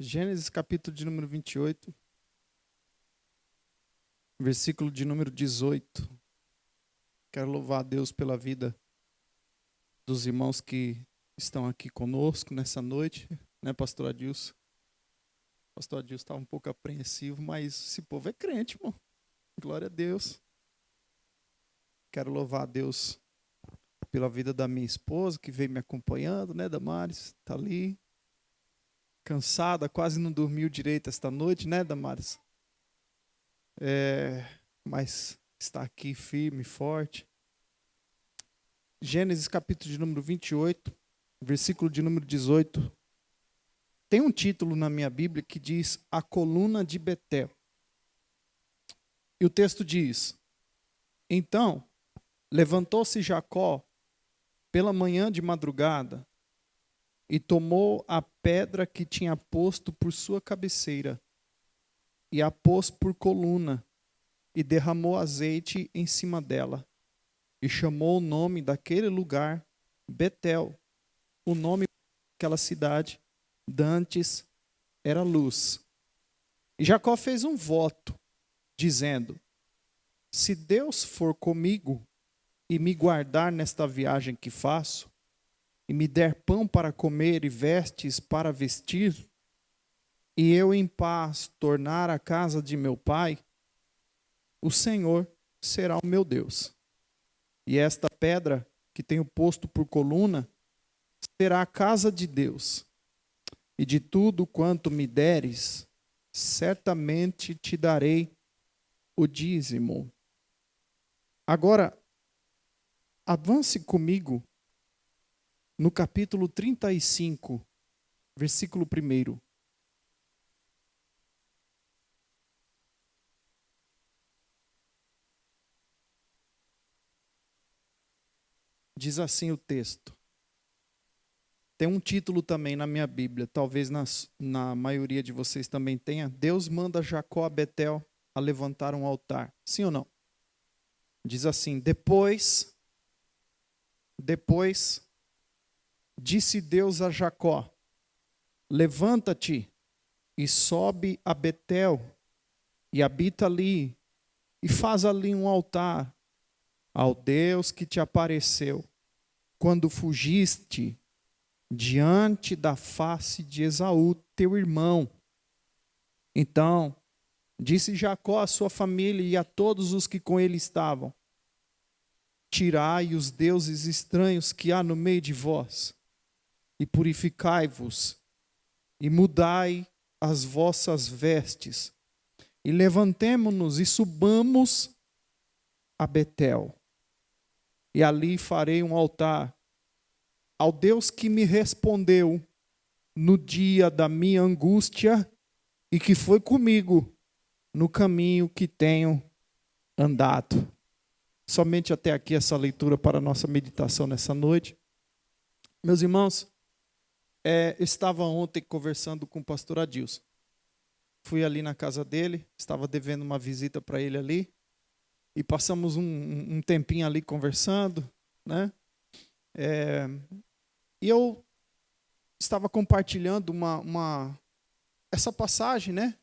Gênesis capítulo de número 28, versículo de número 18. Quero louvar a Deus pela vida dos irmãos que estão aqui conosco nessa noite, né, pastor Adilson? Pastor Adilson estava um pouco apreensivo, mas esse povo é crente, irmão. Glória a Deus. Quero louvar a Deus pela vida da minha esposa, que veio me acompanhando, né, Damares? Está ali. Cansada, quase não dormiu direito esta noite, né, Damares? Mas está aqui firme, forte. Gênesis capítulo de número 28, versículo de número 18. Tem um título na minha Bíblia que diz A Coluna de Betel. E o texto diz: Então, levantou-se Jacó pela manhã de madrugada e tomou a pedra que tinha posto por sua cabeceira e a pôs por coluna e derramou azeite em cima dela e chamou o nome daquele lugar Betel. O nome daquela cidade dantes era Luz. E Jacó fez um voto, dizendo: Se Deus for comigo e me guardar nesta viagem que faço, e me der pão para comer e vestes para vestir, e eu em paz tornar a casa de meu pai, o Senhor será o meu Deus. E esta pedra que tenho posto por coluna será a casa de Deus. E de tudo quanto me deres, certamente te darei o dízimo. Agora, avance comigo no capítulo 35, versículo 1. Diz assim o texto. Tem um título também na minha Bíblia, talvez na maioria de vocês também tenha. Deus manda Jacó a Betel a levantar um altar. Sim ou não? Diz assim: Depois disse Deus a Jacó: Levanta-te e sobe a Betel e habita ali e faz ali um altar ao Deus que te apareceu quando fugiste diante da face de Esaú, teu irmão. Então, disse Jacó à sua família e a todos os que com ele estavam: Tirai os deuses estranhos que há no meio de vós, e purificai-vos, e mudai as vossas vestes, e levantemo-nos e subamos a Betel, e ali farei um altar ao Deus que me respondeu no dia da minha angústia e que foi comigo no caminho que tenho andado. Somente até aqui essa leitura para a nossa meditação nessa noite. Meus irmãos, eu estava ontem conversando com o pastor Adilson. Fui ali na casa dele, estava devendo uma visita para ele ali, e passamos um tempinho ali conversando, né? E eu estava compartilhando essa passagem, né?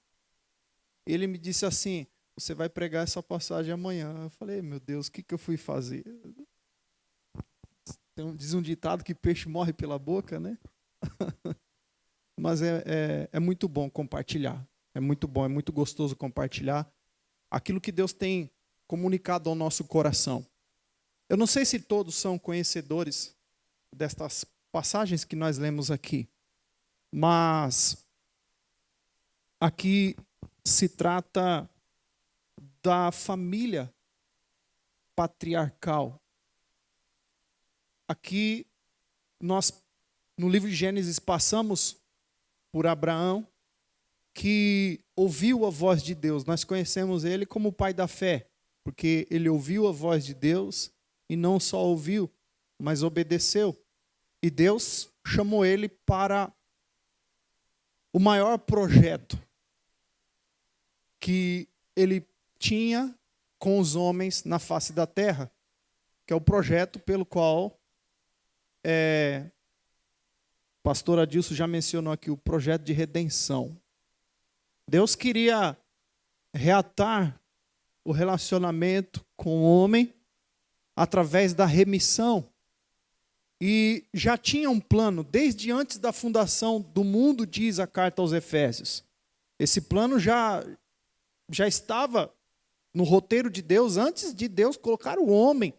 Ele me disse assim: você vai pregar essa passagem amanhã. Eu falei: meu Deus, o que eu fui fazer? Diz um ditado que peixe morre pela boca, né? Mas é muito bom compartilhar. É muito bom, é muito gostoso compartilhar aquilo que Deus tem comunicado ao nosso coração. Eu não sei se todos são conhecedores destas passagens que nós lemos aqui, mas aqui se trata da família patriarcal. Aqui nós, no livro de Gênesis, passamos por Abraão, que ouviu a voz de Deus. Nós conhecemos ele como o pai da fé, porque ele ouviu a voz de Deus e não só ouviu, mas obedeceu. E Deus chamou ele para o maior projeto que ele tinha com os homens na face da terra, que é o projeto pelo qual pastor Adilson já mencionou aqui o projeto de redenção. Deus queria reatar o relacionamento com o homem através da remissão. E já tinha um plano, desde antes da fundação do mundo, diz a carta aos Efésios. Esse plano já estava no roteiro de Deus, antes de Deus colocar o homem.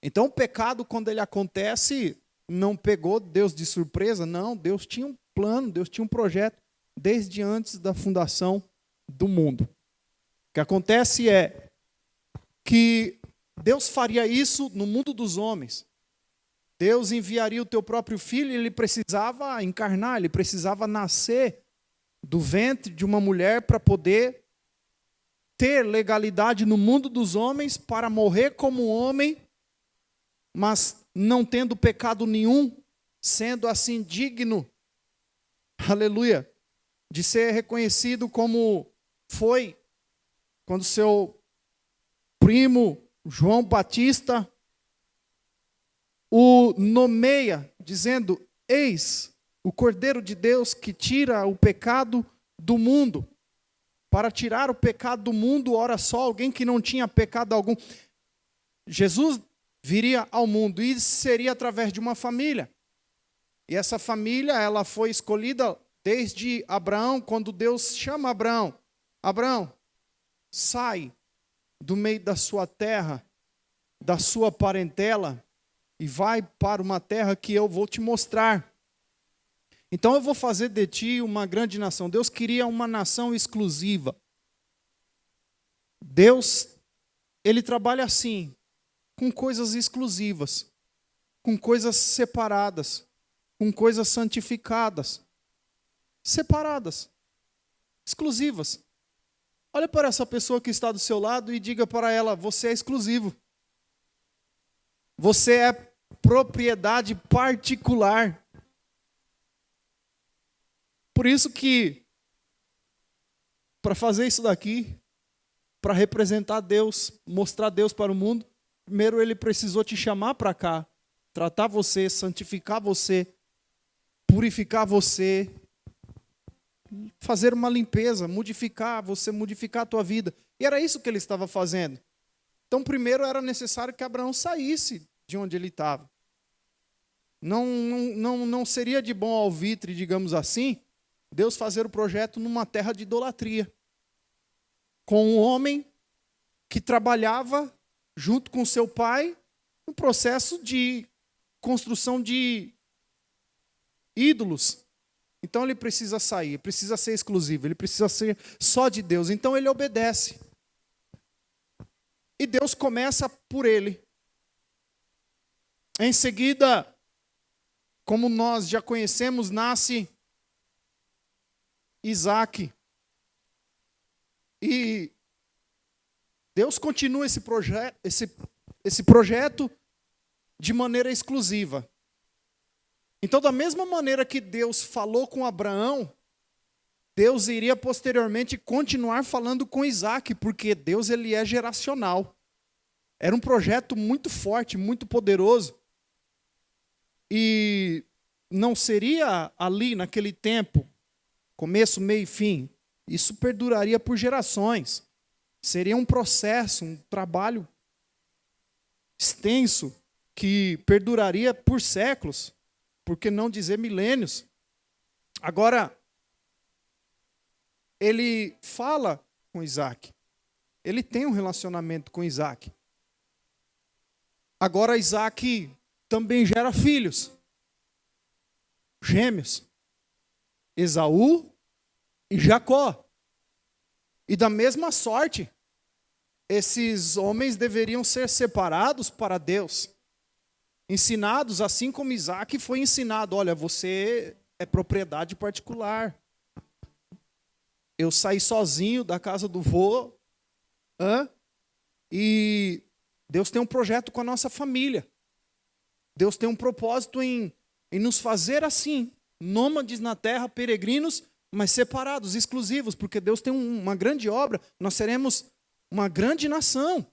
Então o pecado, quando ele acontece, não pegou Deus de surpresa, não. Deus tinha um plano, Deus tinha um projeto, desde antes da fundação do mundo. O que acontece é que Deus faria isso no mundo dos homens. Deus enviaria o teu próprio filho e ele precisava encarnar, ele precisava nascer do ventre de uma mulher para poder ter legalidade no mundo dos homens, para morrer como homem, mas não tendo pecado nenhum, sendo assim digno, aleluia, de ser reconhecido como foi quando seu primo João Batista o nomeia, dizendo: eis o Cordeiro de Deus que tira o pecado do mundo. Para tirar o pecado do mundo, ora só, alguém que não tinha pecado algum. Jesus viria ao mundo e seria através de uma família. E essa família, ela foi escolhida desde Abraão, quando Deus chama Abraão. Abraão, sai do meio da sua terra, da sua parentela, e vai para uma terra que eu vou te mostrar. Então eu vou fazer de ti uma grande nação. Deus queria uma nação exclusiva. Deus, ele trabalha assim, com coisas exclusivas, com coisas separadas, com coisas santificadas, separadas, exclusivas. Olha para essa pessoa que está do seu lado e diga para ela: você é exclusivo. Você é propriedade particular. Por isso que, para fazer isso daqui, para representar Deus, mostrar Deus para o mundo, primeiro ele precisou te chamar para cá, tratar você, santificar você, purificar você, fazer uma limpeza, modificar você, modificar a tua vida. E era isso que ele estava fazendo. Então, primeiro era necessário que Abraão saísse de onde ele estava. Não seria de bom alvitre, digamos assim, Deus fazer o projeto numa terra de idolatria, com um homem que trabalhava junto com seu pai no processo de construção de ídolos. Então ele precisa sair, precisa ser exclusivo, ele precisa ser só de Deus. Então ele obedece. E Deus começa por ele. Em seguida, como nós já conhecemos, nasce Isaac. E Deus continua esse projeto de maneira exclusiva. Então, da mesma maneira que Deus falou com Abraão, Deus iria posteriormente continuar falando com Isaac, porque Deus, ele é geracional. Era um projeto muito forte, muito poderoso. E não seria ali, naquele tempo, começo, meio e fim. Isso perduraria por gerações. Seria um processo, um trabalho extenso, que perduraria por séculos, por que não dizer milênios. Agora, ele fala com Isaac. Ele tem um relacionamento com Isaac. Agora, Isaac também gera filhos, gêmeos, Esaú e Jacó. E da mesma sorte, esses homens deveriam ser separados para Deus, ensinados assim como Isaac foi ensinado. Olha, você é propriedade particular. Eu saí sozinho da casa do vô, e Deus tem um projeto com a nossa família. Deus tem um propósito em nos fazer assim, nômades na terra, peregrinos, mas separados, exclusivos, porque Deus tem uma grande obra, nós seremos uma grande nação.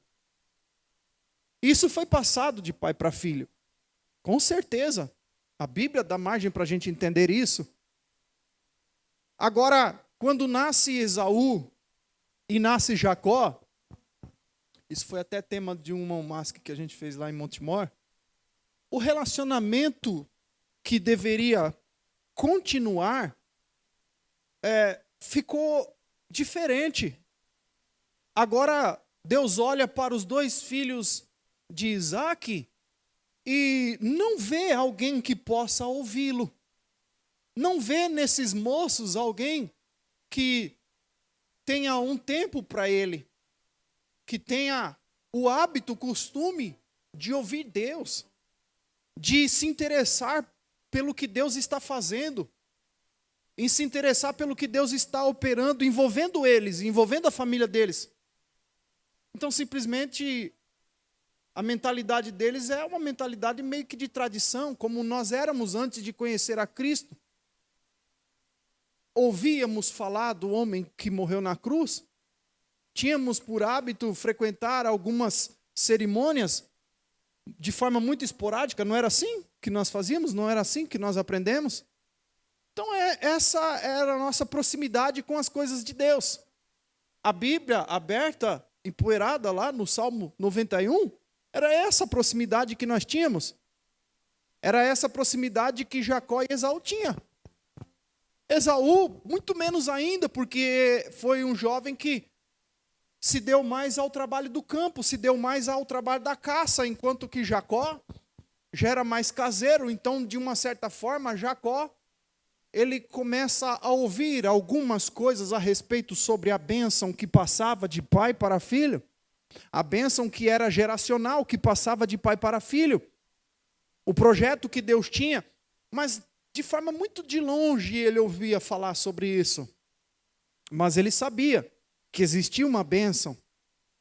Isso foi passado de pai para filho, com certeza. A Bíblia dá margem para a gente entender isso. Agora, quando nasce Esaú e nasce Jacó, isso foi até tema de uma mask que a gente fez lá em Montemor, o relacionamento que deveria continuar ficou diferente. Agora, Deus olha para os dois filhos de Isaac e não vê alguém que possa ouvi-lo. Não vê nesses moços alguém que tenha um tempo para ele, que tenha o hábito, o costume de ouvir Deus, de se interessar pelo que Deus está fazendo, em se interessar pelo que Deus está operando, envolvendo eles, envolvendo a família deles. Então, simplesmente, a mentalidade deles é uma mentalidade meio que de tradição, como nós éramos antes de conhecer a Cristo. Ouvíamos falar do homem que morreu na cruz, tínhamos por hábito frequentar algumas cerimônias de forma muito esporádica, não era assim que nós fazíamos, não era assim que nós aprendemos. Então, essa era a nossa proximidade com as coisas de Deus. A Bíblia aberta, empoeirada lá no Salmo 91, era essa proximidade que nós tínhamos. Era essa proximidade que Jacó e Esaú tinham. Esaú, muito menos ainda, porque foi um jovem que se deu mais ao trabalho do campo, se deu mais ao trabalho da caça, enquanto que Jacó já era mais caseiro. Então, de uma certa forma, Jacó, ele começa a ouvir algumas coisas a respeito sobre a bênção que passava de pai para filho, a bênção que era geracional, que passava de pai para filho, o projeto que Deus tinha, mas de forma muito de longe ele ouvia falar sobre isso. Mas ele sabia que existia uma bênção,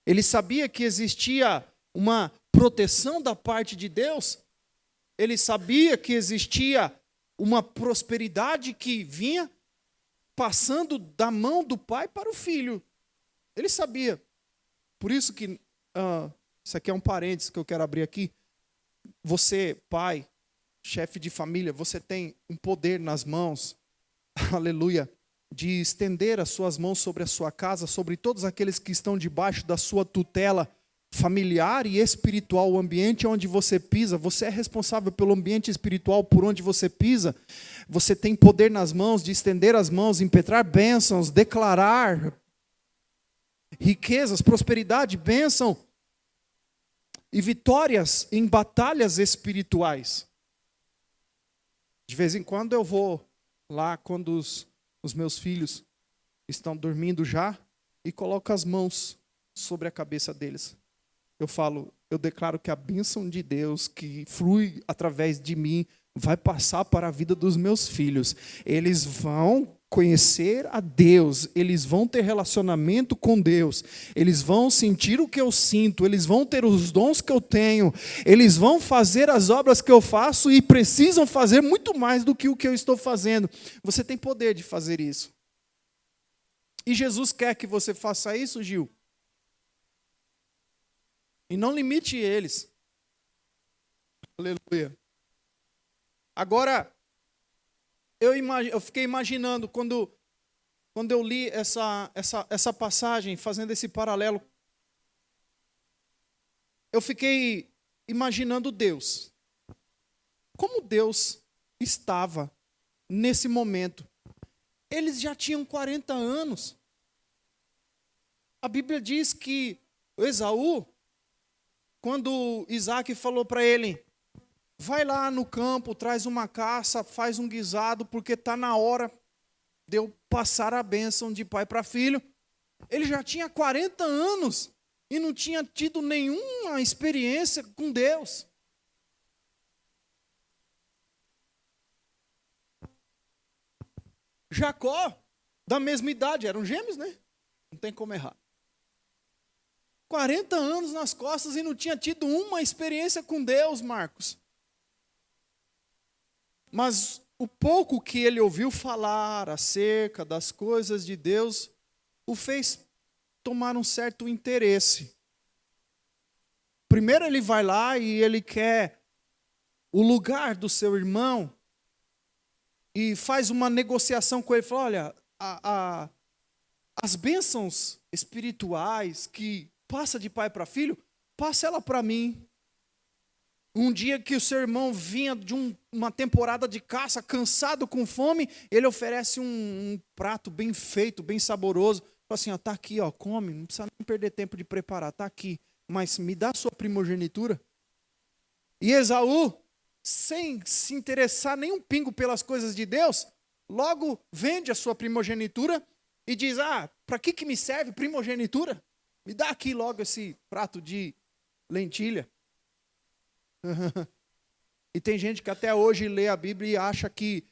ele sabia que existia uma proteção da parte de Deus, ele sabia que existia uma prosperidade que vinha passando da mão do pai para o filho. Ele sabia. Por isso que, isso aqui é um parênteses que eu quero abrir aqui. Você, pai, chefe de família, você tem um poder nas mãos, aleluia, de estender as suas mãos sobre a sua casa, sobre todos aqueles que estão debaixo da sua tutela familiar e espiritual. O ambiente onde você pisa, você é responsável pelo ambiente espiritual por onde você pisa. Você tem poder nas mãos de estender as mãos, impetrar bênçãos, declarar riquezas, prosperidade, bênção e vitórias em batalhas espirituais. De vez em quando eu vou lá quando os meus filhos estão dormindo já e coloco as mãos sobre a cabeça deles. Eu falo, eu declaro que a bênção de Deus que flui através de mim vai passar para a vida dos meus filhos. Eles vão conhecer a Deus, eles vão ter relacionamento com Deus, eles vão sentir o que eu sinto, eles vão ter os dons que eu tenho, eles vão fazer as obras que eu faço e precisam fazer muito mais do que o que eu estou fazendo. Você tem poder de fazer isso. E Jesus quer que você faça isso, Gil. E não limite eles. Aleluia. Agora, eu fiquei imaginando, quando eu li essa passagem, fazendo esse paralelo, eu fiquei imaginando Deus. Como Deus estava nesse momento. Eles já tinham 40 anos. A Bíblia diz que o Esaú, quando Isaac falou para ele, vai lá no campo, traz uma caça, faz um guisado, porque está na hora de eu passar a bênção de pai para filho. Ele já tinha 40 anos e não tinha tido nenhuma experiência com Deus. Jacó, da mesma idade, eram gêmeos, né? Não tem como errar. 40 anos nas costas e não tinha tido uma experiência com Deus, Marcos. Mas o pouco que ele ouviu falar acerca das coisas de Deus o fez tomar um certo interesse. Primeiro ele vai lá e ele quer o lugar do seu irmão e faz uma negociação com ele. Fala, olha, as bênçãos espirituais que passa de pai para filho, passa ela para mim. Um dia que o seu irmão vinha de uma temporada de caça, cansado, com fome, ele oferece um prato bem feito, bem saboroso. Fala assim, ó, tá aqui, ó, come, não precisa nem perder tempo de preparar, tá aqui. Mas me dá a sua primogenitura. E Esaú, sem se interessar nem um pingo pelas coisas de Deus, logo vende a sua primogenitura e diz, para que me serve primogenitura? Me dá aqui logo esse prato de lentilha. E tem gente que até hoje lê a Bíblia e acha que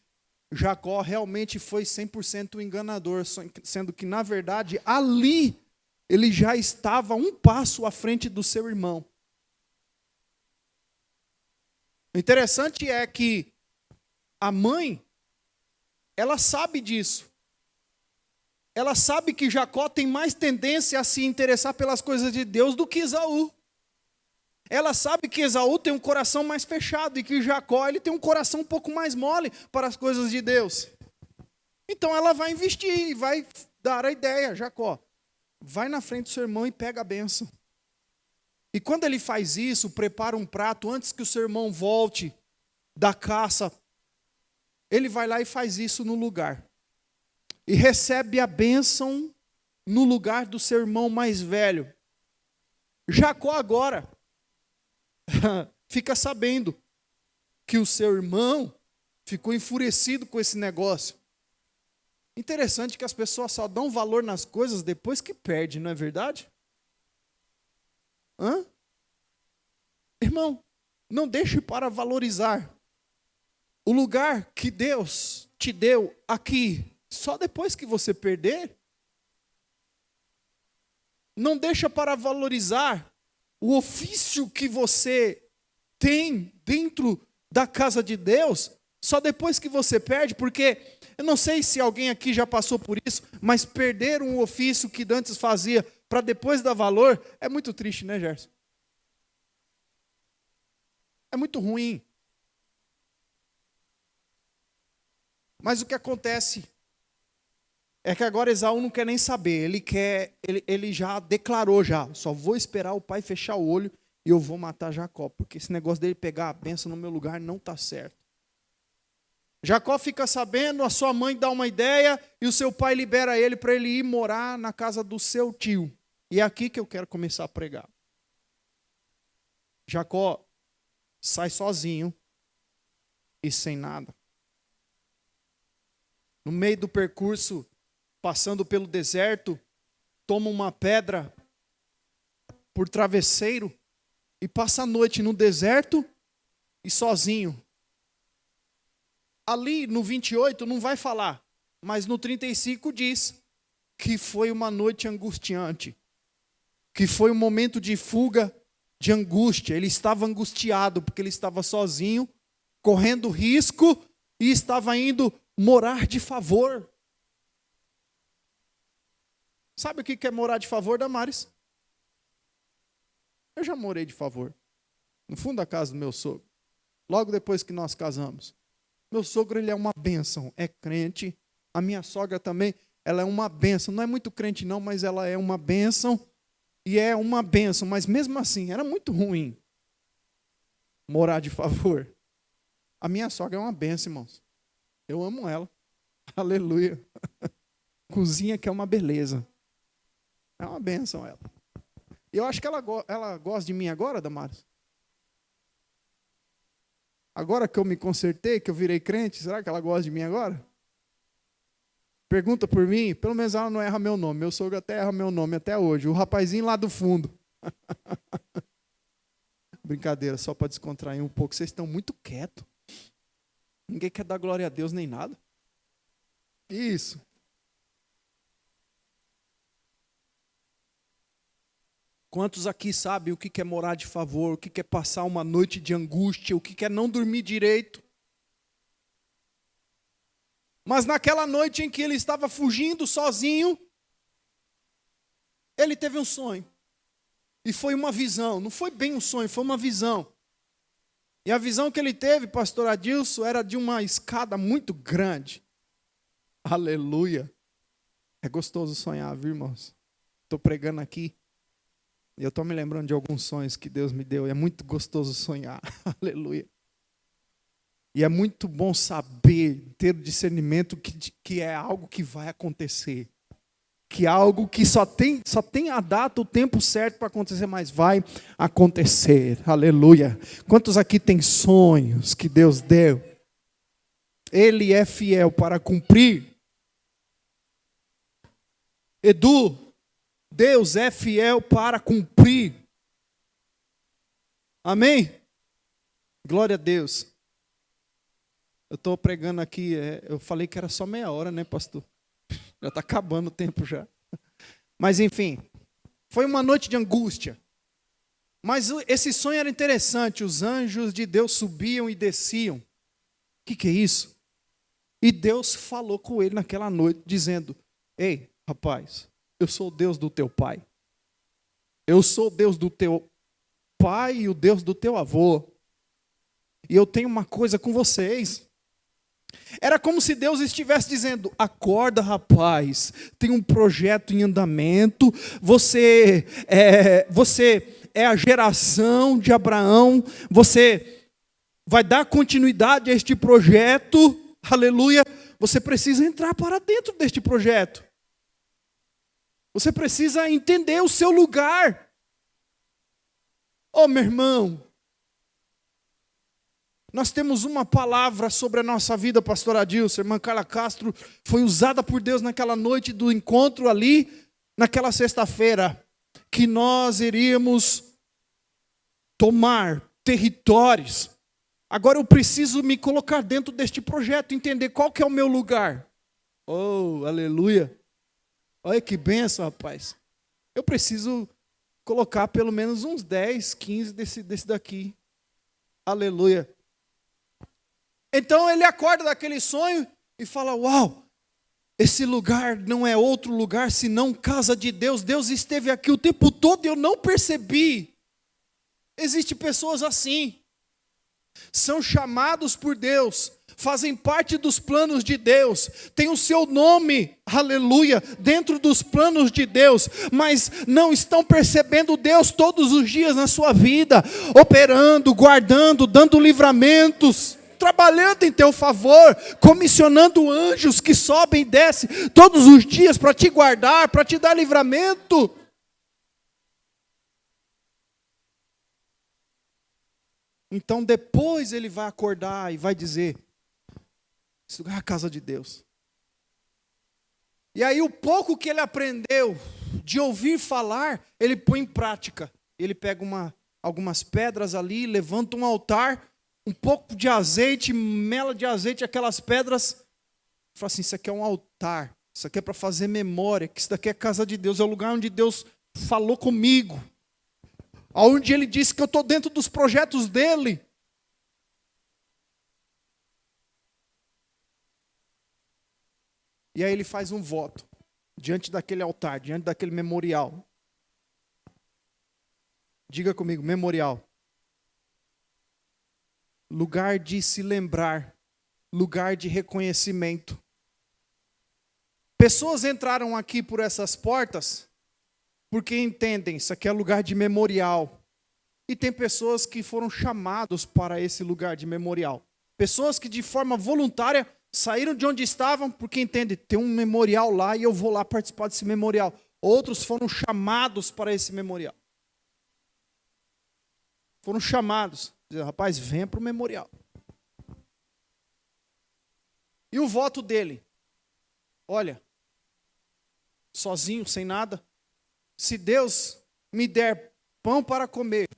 Jacó realmente foi 100% enganador, sendo que, na verdade, ali ele já estava um passo à frente do seu irmão. O interessante é que a mãe, ela sabe disso. Ela sabe que Jacó tem mais tendência a se interessar pelas coisas de Deus do que Esaú. Ela sabe que Esaú tem um coração mais fechado e que Jacó ele tem um coração um pouco mais mole para as coisas de Deus. Então ela vai investir e vai dar a ideia, Jacó, vai na frente do seu irmão e pega a bênção. E quando ele faz isso, prepara um prato antes que o seu irmão volte da caça, ele vai lá e faz isso no lugar. E recebe a bênção no lugar do seu irmão mais velho. Jacó agora fica sabendo que o seu irmão ficou enfurecido com esse negócio. Interessante que as pessoas só dão valor nas coisas depois que perde, não é verdade? Irmão, não deixe para valorizar o lugar que Deus te deu aqui só depois que você perder. Não deixa para valorizar o ofício que você tem dentro da casa de Deus só depois que você perde, porque eu não sei se alguém aqui já passou por isso, mas perder um ofício que antes fazia para depois dar valor é muito triste, né, Gerson? É muito ruim. Mas o que acontece é que agora Esaú não quer nem saber, ele já declarou só vou esperar o pai fechar o olho e eu vou matar Jacó, porque esse negócio dele pegar a bênção no meu lugar não está certo. Jacó fica sabendo, a sua mãe dá uma ideia e o seu pai libera ele para ele ir morar na casa do seu tio. E é aqui que eu quero começar a pregar. Jacó sai sozinho e sem nada. No meio do percurso, passando pelo deserto, toma uma pedra por travesseiro e passa a noite no deserto e sozinho. Ali no 28 não vai falar, mas no 35 diz que foi uma noite angustiante, que foi um momento de fuga, de angústia. Ele estava angustiado porque ele estava sozinho, correndo risco e estava indo morar de favor. Sabe o que é morar de favor, Damares? Eu já morei de favor. No fundo da casa do meu sogro. Logo depois que nós casamos. Meu sogro, ele é uma bênção. É crente. A minha sogra também, ela é uma bênção. Não é muito crente não, mas ela é uma bênção. E é uma bênção. Mas mesmo assim, era muito ruim morar de favor. A minha sogra é uma bênção, irmãos. Eu amo ela. Aleluia. Cozinha que é uma beleza. É uma bênção ela. Eu acho que ela gosta de mim agora, Damares. Agora que eu me consertei, que eu virei crente, será que ela gosta de mim agora? Pergunta por mim, pelo menos ela não erra meu nome. Meu sogro até erra meu nome até hoje. O rapazinho lá do fundo. Brincadeira, só para descontrair um pouco. Vocês estão muito quietos. Ninguém quer dar glória a Deus nem nada. Isso. Quantos aqui sabem o que é morar de favor, o que é passar uma noite de angústia, o que é não dormir direito? Mas naquela noite em que ele estava fugindo sozinho, ele teve um sonho. E foi uma visão, não foi bem um sonho, foi uma visão. E a visão que ele teve, pastor Adilson, era de uma escada muito grande. Aleluia. É gostoso sonhar, viu, irmãos? Estou pregando aqui. E eu estou me lembrando de alguns sonhos que Deus me deu. E é muito gostoso sonhar. Aleluia. E é muito bom saber, ter o discernimento que é algo que vai acontecer. Que é algo que só tem a data, o tempo certo para acontecer, mas vai acontecer. Aleluia. Quantos aqui têm sonhos que Deus deu? Ele é fiel para cumprir. Edu, Deus é fiel para cumprir. Amém? Glória a Deus. Eu estou pregando aqui, eu falei que era só meia hora, né, pastor? Já está acabando o tempo já. Mas enfim, foi uma noite de angústia. Mas esse sonho era interessante, os anjos de Deus subiam e desciam. O que é isso? E Deus falou com ele naquela noite, dizendo: ei, rapaz, eu sou o Deus do teu pai. Eu sou o Deus do teu pai e o Deus do teu avô. E eu tenho uma coisa com vocês. Era como se Deus estivesse dizendo: acorda, rapaz, tem um projeto em andamento, você é a geração de Abraão, você vai dar continuidade a este projeto, aleluia, você precisa entrar para dentro deste projeto, você precisa entender o seu lugar. Oh, meu irmão, nós temos uma palavra sobre a nossa vida, pastor Adilson. A irmã Carla Castro foi usada por Deus naquela noite do encontro ali, naquela sexta-feira, que nós iríamos tomar territórios. Agora eu preciso me colocar dentro deste projeto, entender qual que é o meu lugar. Oh, aleluia. Olha que benção, rapaz. Eu preciso colocar pelo menos uns 10, 15 desse daqui. Aleluia. Então ele acorda daquele sonho e fala: uau, esse lugar não é outro lugar senão casa de Deus. Deus esteve aqui o tempo todo e eu não percebi. Existem pessoas assim, são chamados por Deus, fazem parte dos planos de Deus, tem o seu nome, aleluia, dentro dos planos de Deus, mas não estão percebendo Deus todos os dias na sua vida, operando, guardando, dando livramentos, trabalhando em teu favor, comissionando anjos que sobem e descem todos os dias para te guardar, para te dar livramento. Então depois ele vai acordar e vai dizer: esse lugar é a casa de Deus. E aí o pouco que ele aprendeu de ouvir falar, ele põe em prática. Ele pega algumas pedras ali, levanta um altar, um pouco de azeite, mela de azeite, aquelas pedras, fala assim: isso aqui é um altar, isso aqui é para fazer memória, que isso daqui é a casa de Deus, é o lugar onde Deus falou comigo, onde Ele disse que eu estou dentro dos projetos dEle. E aí ele faz um voto, diante daquele altar, diante daquele memorial. Diga comigo, memorial. Lugar de se lembrar, lugar de reconhecimento. Pessoas entraram aqui por essas portas porque entendem, isso aqui é lugar de memorial. E tem pessoas que foram chamados para esse lugar de memorial. Pessoas que de forma voluntária saíram de onde estavam porque entendem, tem um memorial lá e eu vou lá participar desse memorial. Outros foram chamados para esse memorial. Foram chamados. Rapaz, venha para o memorial. E o voto dele? Olha, sozinho, sem nada, se Deus me der pão para comer,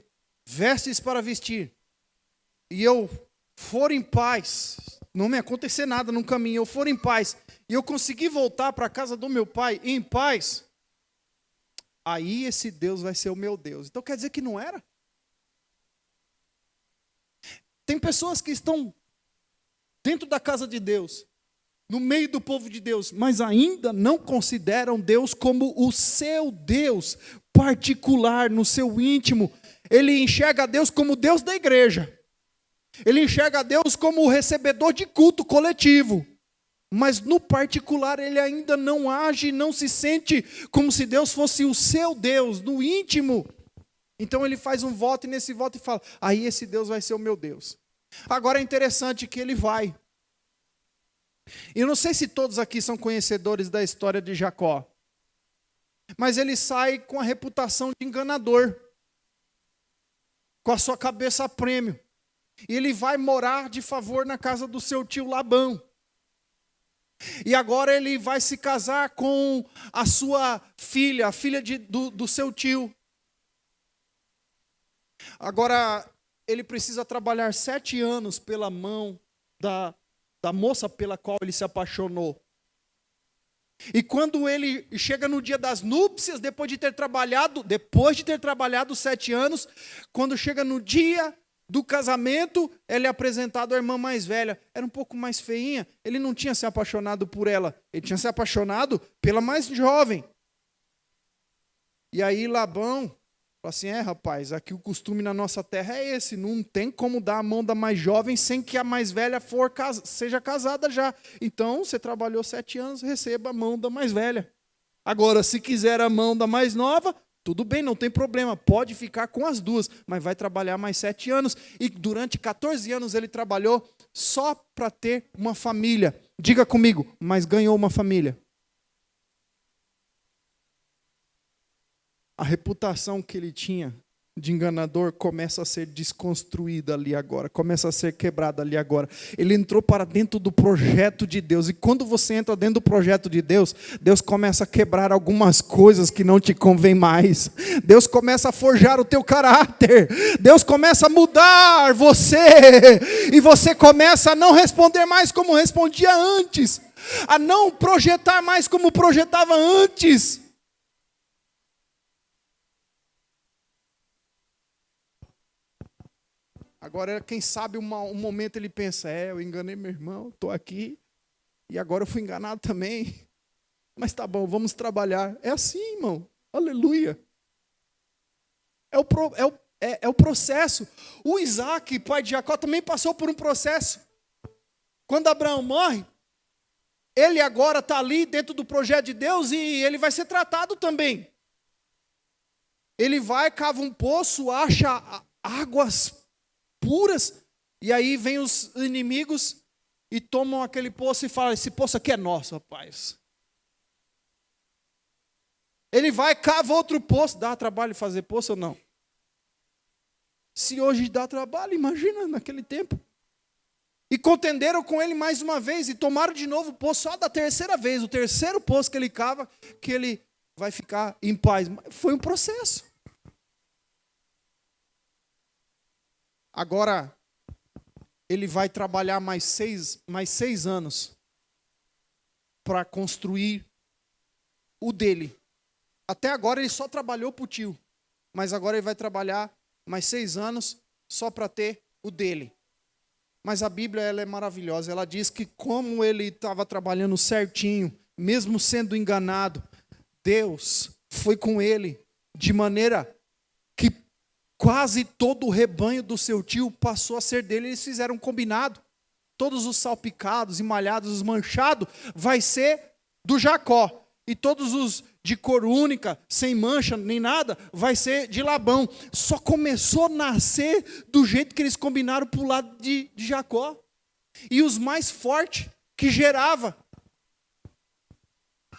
vestes para vestir, e eu for em paz, não me acontecer nada no caminho, eu for em paz, e eu conseguir voltar para a casa do meu pai em paz, aí esse Deus vai ser o meu Deus. Então quer dizer que não era? Tem pessoas que estão dentro da casa de Deus, no meio do povo de Deus, mas ainda não consideram Deus como o seu Deus particular, no seu íntimo. Ele enxerga Deus como Deus da igreja. Ele enxerga Deus como o recebedor de culto coletivo. Mas no particular ele ainda não age, não se sente como se Deus fosse o seu Deus, no íntimo. Então ele faz um voto e nesse voto ele fala, aí esse Deus vai ser o meu Deus. Agora é interessante que ele vai. Eu não sei se todos aqui são conhecedores da história de Jacó. Mas ele sai com a reputação de enganador. Com a sua cabeça a prêmio. E ele vai morar de favor na casa do seu tio Labão. E agora ele vai se casar com a sua filha, a filha do seu tio. Agora, ele precisa trabalhar 7 anos pela mão da moça pela qual ele se apaixonou. E quando ele chega no dia das núpcias, depois de ter trabalhado 7 anos, quando chega no dia do casamento, ele é apresentado à irmã mais velha. Era um pouco mais feinha. Ele não tinha se apaixonado por ela. Ele tinha se apaixonado pela mais jovem. E aí Labão fala assim, rapaz, aqui o costume na nossa terra é esse. Não tem como dar a mão da mais jovem sem que a mais velha seja casada já. Então, você trabalhou 7 anos, receba a mão da mais velha. Agora, se quiser a mão da mais nova, tudo bem, não tem problema, pode ficar com as duas, mas vai trabalhar mais 7 anos. E durante 14 anos ele trabalhou só para ter uma família. Diga comigo, mas ganhou uma família. A reputação que ele tinha de enganador começa a ser desconstruída ali agora, começa a ser quebrada ali agora. Ele entrou para dentro do projeto de Deus, e quando você entra dentro do projeto de Deus, Deus começa a quebrar algumas coisas que não te convém mais. Deus começa a forjar o teu caráter, Deus começa a mudar você, e você começa a não responder mais como respondia antes, a não projetar mais como projetava antes. Agora, quem sabe um momento ele pensa, eu enganei meu irmão, estou aqui, e agora eu fui enganado também. Mas tá bom, vamos trabalhar. É assim, irmão. Aleluia. É o processo. O Isaac, pai de Jacó, também passou por um processo. Quando Abraão morre, ele agora está ali dentro do projeto de Deus e ele vai ser tratado também. Ele vai, cava um poço, acha águas puras, e aí vem os inimigos e tomam aquele poço e falam, esse poço aqui é nosso, rapaz. Ele vai, cava outro poço, dá trabalho fazer poço ou não? Se hoje dá trabalho, imagina naquele tempo. E contenderam com ele mais uma vez, e tomaram de novo o poço só da terceira vez, o terceiro poço que ele cava, que ele vai ficar em paz. Foi um processo. Agora, ele vai trabalhar mais seis anos para construir o dele. Até agora ele só trabalhou para o tio, mas agora ele vai trabalhar mais 6 anos só para ter o dele. Mas a Bíblia ela é maravilhosa, ela diz que como ele estava trabalhando certinho, mesmo sendo enganado, Deus foi com ele de maneira que quase todo o rebanho do seu tio passou a ser dele. Eles fizeram um combinado. Todos os salpicados, emalhados, os manchados, vai ser do Jacó. E todos os de cor única, sem mancha, nem nada, vai ser de Labão. Só começou a nascer do jeito que eles combinaram para o lado de Jacó. E os mais fortes que gerava.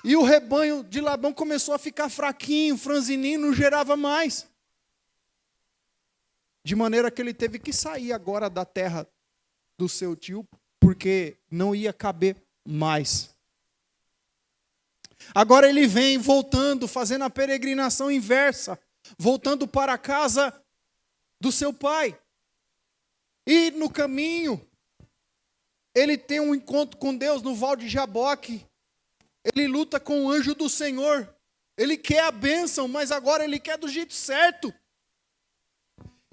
E o rebanho de Labão começou a ficar fraquinho, franzininho, não gerava mais. De maneira que ele teve que sair agora da terra do seu tio, porque não ia caber mais. Agora ele vem voltando, fazendo a peregrinação inversa, voltando para a casa do seu pai. E no caminho, ele tem um encontro com Deus no Val de Jaboque. Ele luta com o anjo do Senhor. Ele quer a bênção, mas agora ele quer do jeito certo.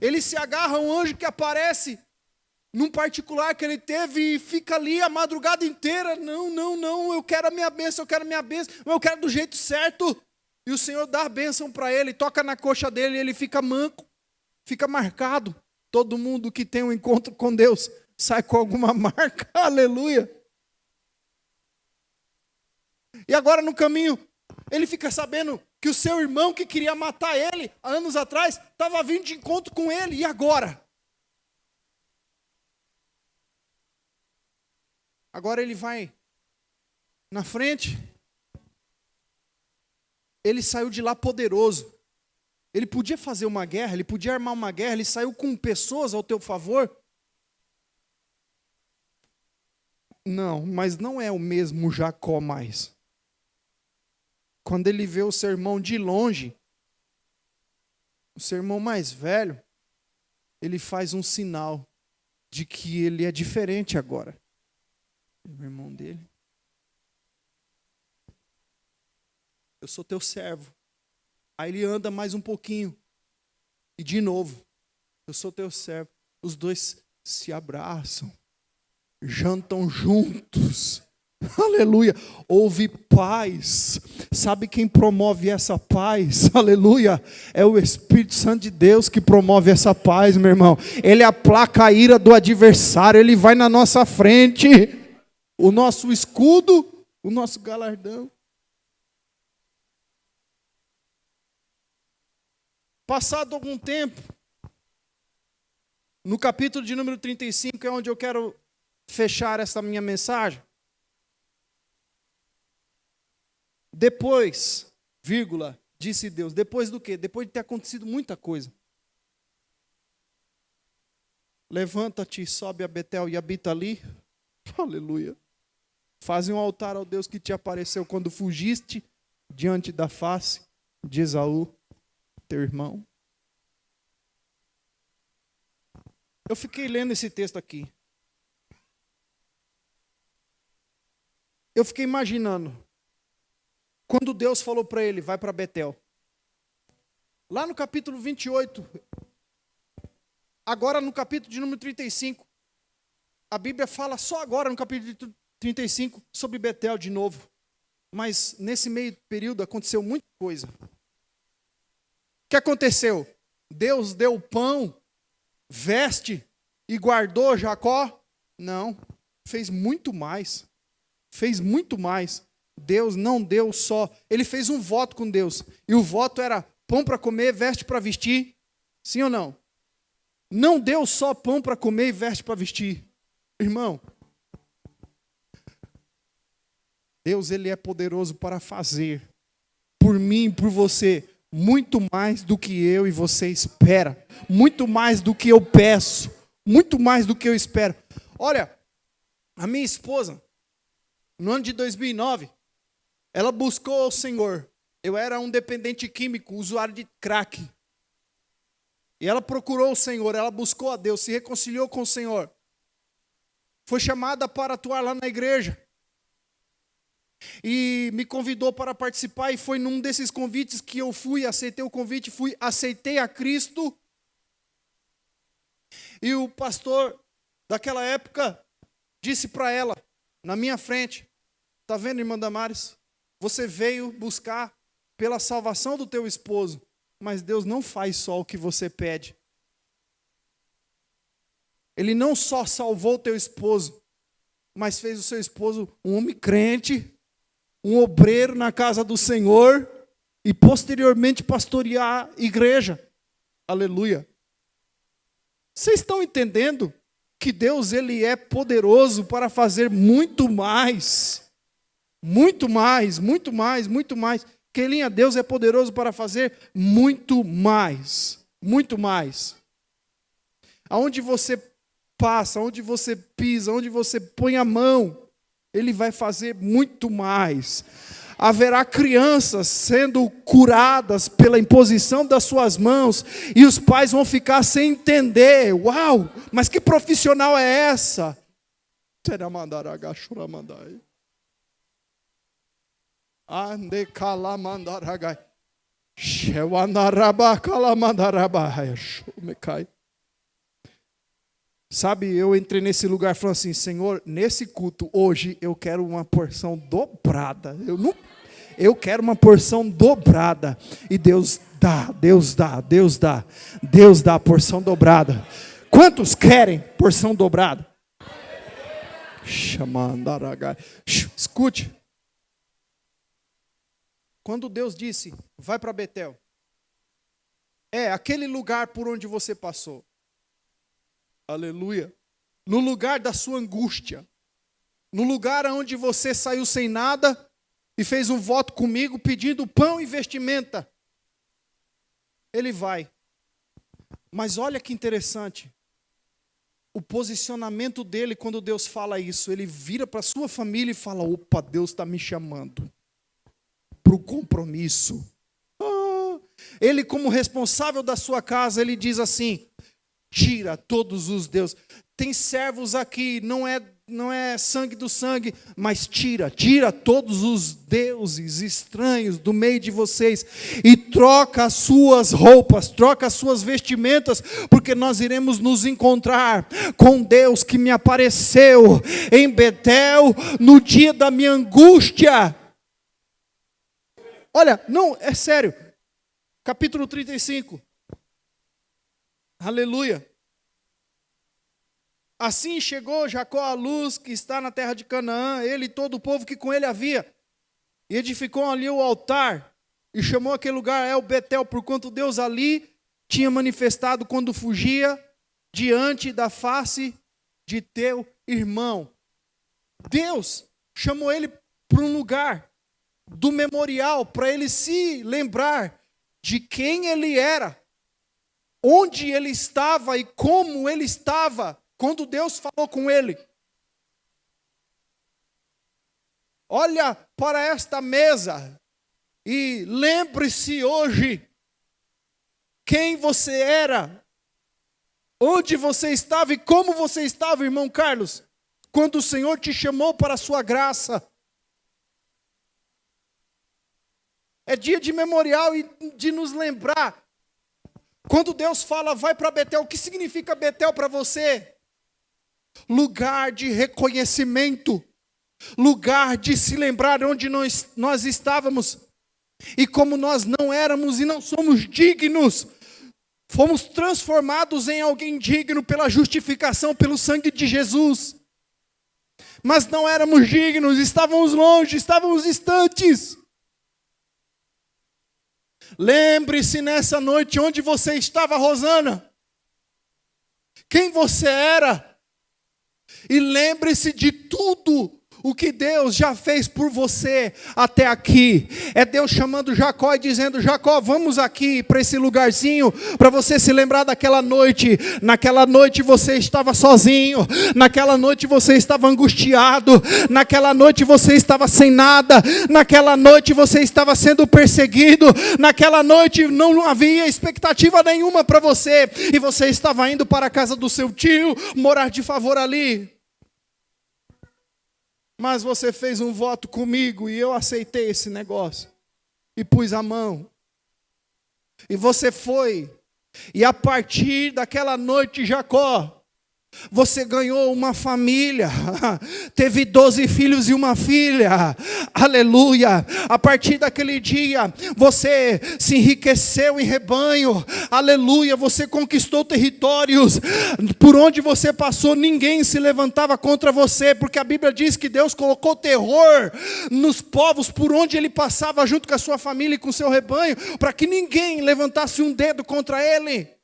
Ele se agarra a um anjo que aparece num particular que ele teve e fica ali a madrugada inteira. Não, eu quero a minha bênção, mas eu quero do jeito certo. E o Senhor dá a bênção para ele, toca na coxa dele e ele fica manco, fica marcado. Todo mundo que tem um encontro com Deus sai com alguma marca. Aleluia. E agora no caminho, ele fica sabendo que o seu irmão que queria matar ele, há anos atrás, estava vindo de encontro com ele. E agora? Agora ele vai na frente. Ele saiu de lá poderoso. Ele podia fazer uma guerra, ele podia armar uma guerra, ele saiu com pessoas ao teu favor. Não, mas não é o mesmo Jacó mais. Quando ele vê o seu irmão de longe, o seu irmão mais velho, ele faz um sinal de que ele é diferente agora. O irmão dele. Eu sou teu servo. Aí ele anda mais um pouquinho. E de novo, eu sou teu servo. Os dois se abraçam. Jantam juntos. Aleluia. Houve paz. Sabe quem promove essa paz? Aleluia. É o Espírito Santo de Deus que promove essa paz, meu irmão. Ele aplaca a ira do adversário. Ele vai na nossa frente. O nosso escudo, o nosso galardão. Passado algum tempo, no capítulo de número 35, é onde eu quero fechar essa minha mensagem. Depois, vírgula, disse Deus. Depois do quê? Depois de ter acontecido muita coisa. Levanta-te, sobe a Betel e habita ali. Aleluia. Faze um altar ao Deus que te apareceu quando fugiste diante da face de Esaú, teu irmão. Eu fiquei lendo esse texto aqui. Eu fiquei imaginando. Quando Deus falou para ele, vai para Betel. Lá no capítulo 28. Agora no capítulo de número 35. A Bíblia fala só agora no capítulo 35 sobre Betel de novo. Mas nesse meio período aconteceu muita coisa. O que aconteceu? Deus deu pão, veste e guardou Jacó? Não, fez muito mais. Fez muito mais. Deus não deu só. Ele fez um voto com Deus. E o voto era pão para comer, veste para vestir. Sim ou não? Não deu só pão para comer e veste para vestir. Irmão, Deus, Ele é poderoso para fazer por mim, por você, muito mais do que eu e você espera. Muito mais do que eu peço. Muito mais do que eu espero. Olha, a minha esposa, no ano de 2009, ela buscou o Senhor. Eu era um dependente químico, usuário de crack. E ela procurou o Senhor, ela buscou a Deus, se reconciliou com o Senhor. Foi chamada para atuar lá na igreja. E me convidou para participar, e foi num desses convites que eu fui, aceitei o convite, aceitei a Cristo. E o pastor daquela época disse para ela, na minha frente, está vendo, irmã Damares? Você veio buscar pela salvação do teu esposo, mas Deus não faz só o que você pede. Ele não só salvou o teu esposo, mas fez o seu esposo um homem crente, um obreiro na casa do Senhor e posteriormente pastorear a igreja. Aleluia. Vocês estão entendendo que Deus, Ele é poderoso para fazer muito mais. Muito mais, muito mais, muito mais. Kelinha, Deus é poderoso para fazer muito mais. Muito mais. Aonde você passa, onde você pisa, onde você põe a mão, Ele vai fazer muito mais. Haverá crianças sendo curadas pela imposição das suas mãos, e os pais vão ficar sem entender. Uau, mas que profissional é essa? Ande calamandaragai. Shewanaraba calamandarabai. Me cai. Sabe, eu entrei nesse lugar e falei assim, Senhor, nesse culto hoje eu quero uma porção dobrada. Eu quero uma porção dobrada. E Deus dá, Deus dá, Deus dá. Deus dá a porção dobrada. Quantos querem porção dobrada? Escute. Quando Deus disse, vai para Betel, é aquele lugar por onde você passou. Aleluia. No lugar da sua angústia. No lugar onde você saiu sem nada e fez um voto comigo pedindo pão e vestimenta. Ele vai. Mas olha que interessante. O posicionamento dele quando Deus fala isso. Ele vira para a sua família e fala, opa, Deus está me chamando para o compromisso. Ele como responsável da sua casa, ele diz assim, tira todos os deuses. Tem servos aqui, não é sangue do sangue, mas tira todos os deuses estranhos do meio de vocês e troca as suas roupas, troca as suas vestimentas, porque nós iremos nos encontrar com Deus que me apareceu em Betel no dia da minha angústia. Olha, não, é sério. Capítulo 35. Aleluia. Assim chegou Jacó à luz que está na terra de Canaã, ele e todo o povo que com ele havia. E edificou ali o altar, e chamou aquele lugar El Betel, porquanto Deus ali tinha manifestado quando fugia diante da face de teu irmão. Deus chamou ele para um lugar do memorial, para ele se lembrar de quem ele era, onde ele estava e como ele estava, quando Deus falou com ele. Olha para esta mesa e lembre-se hoje quem você era, onde você estava e como você estava, irmão Carlos, quando o Senhor te chamou para a sua graça. É dia de memorial e de nos lembrar. Quando Deus fala, vai para Betel, o que significa Betel para você? Lugar de reconhecimento, lugar de se lembrar onde nós estávamos, e como nós não éramos e não somos dignos, fomos transformados em alguém digno pela justificação, pelo sangue de Jesus, mas não éramos dignos, estávamos longe, estávamos distantes. Lembre-se nessa noite onde você estava, Rosana, quem você era. E lembre-se de tudo o que Deus já fez por você até aqui. É Deus chamando Jacó e dizendo, Jacó, vamos aqui para esse lugarzinho, para você se lembrar daquela noite. Naquela noite você estava sozinho, naquela noite você estava angustiado, naquela noite você estava sem nada, naquela noite você estava sendo perseguido, naquela noite não havia expectativa nenhuma para você, e você estava indo para a casa do seu tio, morar de favor ali. Mas você fez um voto comigo e eu aceitei esse negócio. E pus a mão. E você foi. E a partir daquela noite, Jacó, você ganhou uma família, teve 12 filhos e uma filha, aleluia. A partir daquele dia, você se enriqueceu em rebanho, aleluia. Você conquistou territórios, por onde você passou, ninguém se levantava contra você, porque a Bíblia diz que Deus colocou terror nos povos por onde ele passava, junto com a sua família e com o seu rebanho, para que ninguém levantasse um dedo contra ele.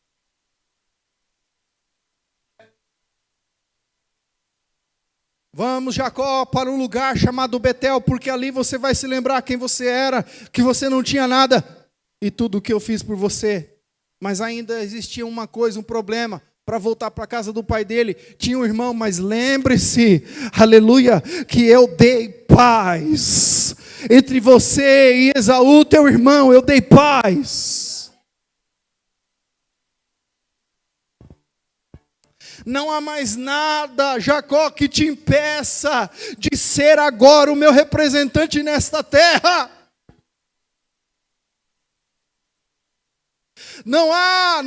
Vamos, Jacó, para um lugar chamado Betel, porque ali você vai se lembrar quem você era, que você não tinha nada, e tudo o que eu fiz por você. Mas ainda existia uma coisa, um problema, para voltar para a casa do pai dele, tinha um irmão, mas lembre-se, aleluia, que eu dei paz, entre você e Esaú, teu irmão, eu dei paz. Não há mais nada, Jacó, que te impeça de ser agora o meu representante nesta terra. Não há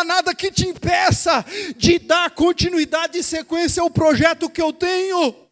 nada que te impeça de dar continuidade e sequência ao projeto que eu tenho.